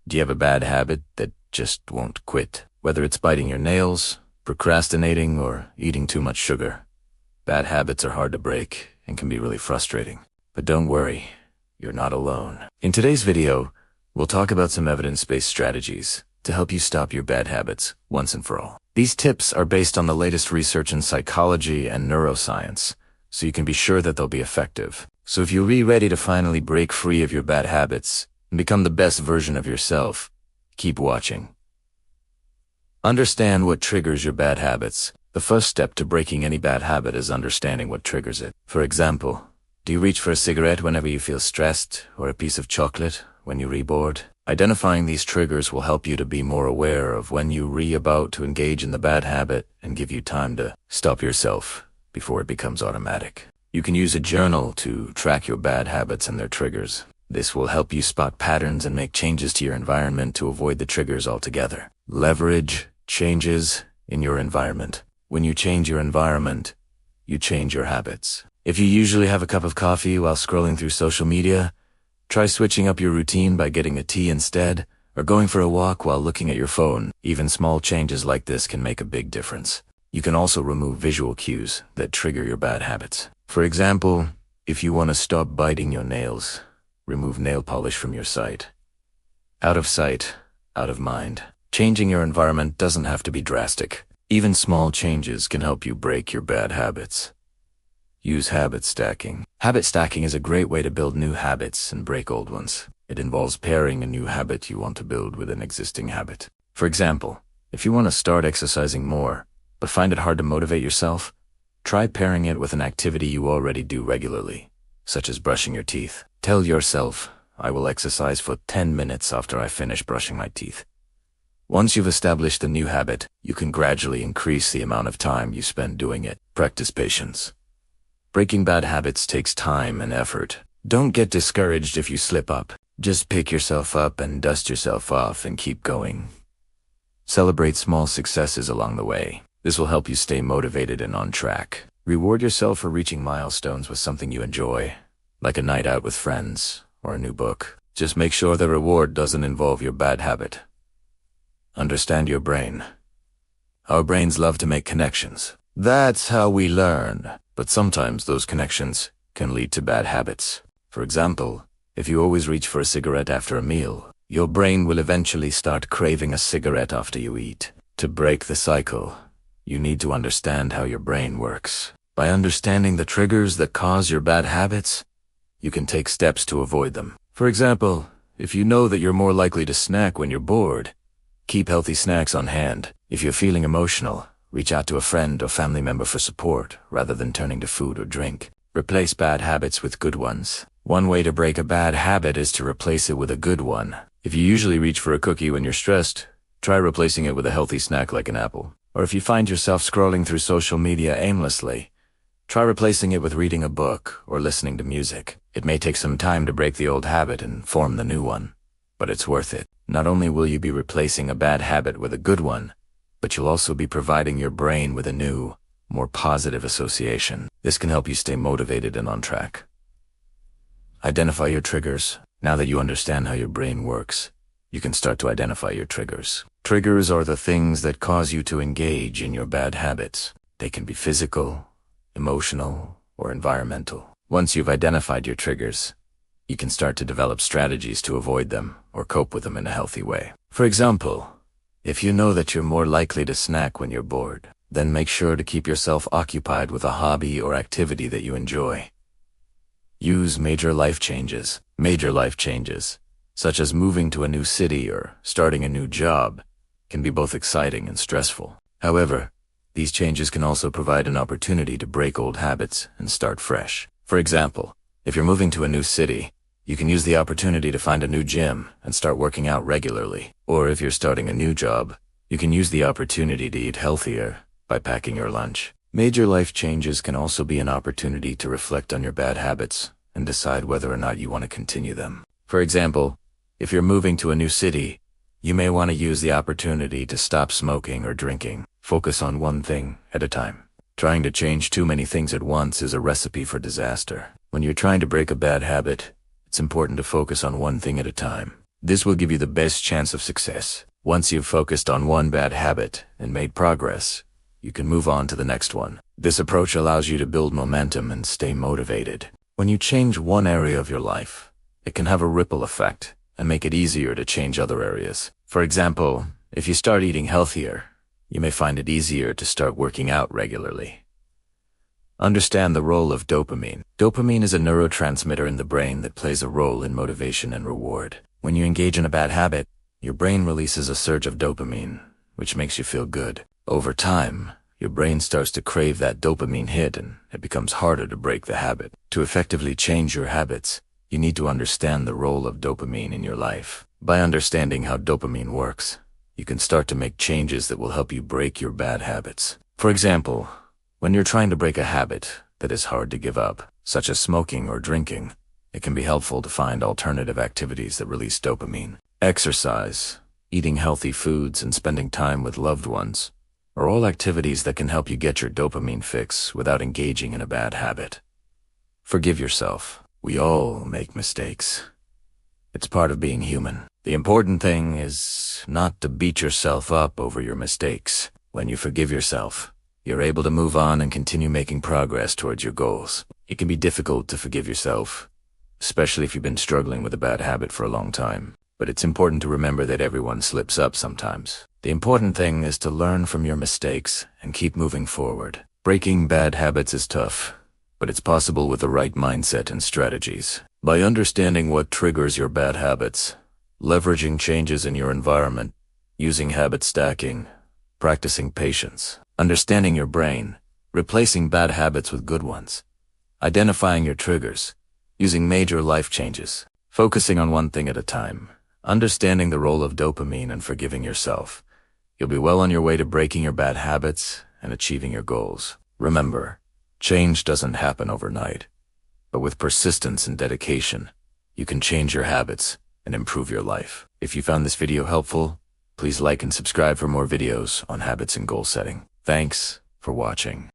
Do you have a bad habit that just won't quit? Whether it's biting your nails, procrastinating, or eating too much sugar. Bad habits are hard to break and can be really frustrating. But don't worry, you're not alone. In today's video, we'll talk about some evidence-based strategies to help you stop your bad habits once and for all. These tips are based on the latest research in psychology and neuroscience, so you can be sure that they'll be effective. So if you're ready to finally break free of your bad habits and become the best version of yourself, keep watching. Understand what triggers your bad habits. The first step to breaking any bad habit is understanding what triggers it. For example, do you reach for a cigarette whenever you feel stressed, or a piece of chocolate when you're bored? Identifying these triggers will help you to be more aware of when you're about to engage in the bad habit and give you time to stop yourself before it becomes automatic. You can use a journal to track your bad habits and their triggers. This will help you spot patterns and make changes to your environment to avoid the triggers altogether. Leverage changes in your environment. When you change your environment, you change your habits. If you usually have a cup of coffee while scrolling through social media, try switching up your routine by getting a tea instead, or going for a walk while looking at your phone. Even small changes like this can make a big difference. You can also remove visual cues that trigger your bad habits. For example, if you want to stop biting your nails, remove nail polish from your sight. Out of sight, out of mind. Changing your environment doesn't have to be drastic. Even small changes can help you break your bad habits. Use habit stacking. Habit stacking is a great way to build new habits and break old ones. It involves pairing a new habit you want to build with an existing habit. For example, if you want to start exercising more, but find it hard to motivate yourself, try pairing it with an activity you already do regularly, such as brushing your teeth. Tell yourself, I will exercise for 10 minutes after I finish brushing my teeth. Once you've established a new habit, you can gradually increase the amount of time you spend doing it. Practice patience. Breaking bad habits takes time and effort. Don't get discouraged if you slip up. Just pick yourself up and dust yourself off and keep going. Celebrate small successes along the way. This will help you stay motivated and on track. Reward yourself for reaching milestones with something you enjoy, like a night out with friends or a new book. Just make sure the reward doesn't involve your bad habit. Understand your brain. Our brains love to make connections. That's how we learn. But sometimes those connections can lead to bad habits. For example, if you always reach for a cigarette after a meal, your brain will eventually start craving a cigarette after you eat. To break the cycle, you need to understand how your brain works. By understanding the triggers that cause your bad habits, you can take steps to avoid them. For example, if you know that you're more likely to snack when you're bored, keep healthy snacks on hand. If you're feeling emotional, reach out to a friend or family member for support rather than turning to food or drink. Replace bad habits with good ones. One way to break a bad habit is to replace it with a good one. If you usually reach for a cookie when you're stressed, try replacing it with a healthy snack like an apple. Or if you find yourself scrolling through social media aimlessly, try replacing it with reading a book or listening to music. It may take some time to break the old habit and form the new one, but it's worth it. Not only will you be replacing a bad habit with a good one, but you'll also be providing your brain with a new, more positive association. This can help you stay motivated and on track. Identify your triggers. Now that you understand how your brain works, you can start to identify your triggers. Triggers are the things that cause you to engage in your bad habits. They can be physical, emotional, or environmental. Once you've identified your triggers, you can start to develop strategies to avoid them or cope with them in a healthy way. For example, if you know that you're more likely to snack when you're bored, then make sure to keep yourself occupied with a hobby or activity that you enjoy. Use major life changes. Major life changes, such as moving to a new city or starting a new job, can be both exciting and stressful. However, these changes can also provide an opportunity to break old habits and start fresh. For example, if you're moving to a new city, you can use the opportunity to find a new gym and start working out regularly. Or if you're starting a new job, you can use the opportunity to eat healthier by packing your lunch. Major life changes can also be an opportunity to reflect on your bad habits and decide whether or not you want to continue them. For example, if you're moving to a new city, you may want to use the opportunity to stop smoking or drinking. Focus on one thing at a time. Trying to change too many things at once is a recipe for disaster. When you're trying to break a bad habit, it's important to focus on one thing at a time. This will give you the best chance of success. Once you've focused on one bad habit and made progress, you can move on to the next one. This approach allows you to build momentum and stay motivated. When you change one area of your life, it can have a ripple effect and make it easier to change other areas. For example, if you start eating healthier, you may find it easier to start working out regularly. Understand the role of dopamine. Dopamine is a neurotransmitter in the brain that plays a role in motivation and reward. When you engage in a bad habit, your brain releases a surge of dopamine, which makes you feel good. Over time, your brain starts to crave that dopamine hit and it becomes harder to break the habit. To effectively change your habits, you need to understand the role of dopamine in your life. By understanding how dopamine works, you can start to make changes that will help you break your bad habits. For example, when you're trying to break a habit that is hard to give up, such as smoking or drinking, it can be helpful to find alternative activities that release dopamine. Exercise, eating healthy foods, and spending time with loved ones are all activities that can help you get your dopamine fix without engaging in a bad habit. Forgive yourself. We all make mistakes. It's part of being human. The important thing is not to beat yourself up over your mistakes. When you forgive yourself, you're able to move on and continue making progress towards your goals. It can be difficult to forgive yourself, especially if you've been struggling with a bad habit for a long time. But it's important to remember that everyone slips up sometimes. The important thing is to learn from your mistakes and keep moving forward. Breaking bad habits is tough, but it's possible with the right mindset and strategies. By understanding what triggers your bad habits, leveraging changes in your environment, using habit stacking, practicing patience, understanding your brain, replacing bad habits with good ones, identifying your triggers, using major life changes, focusing on one thing at a time, understanding the role of dopamine and forgiving yourself, you'll be well on your way to breaking your bad habits and achieving your goals. Remember, change doesn't happen overnight, but with persistence and dedication, you can change your habits and improve your life. If you found this video helpful, please like and subscribe for more videos on habits and goal setting. Thanks for watching.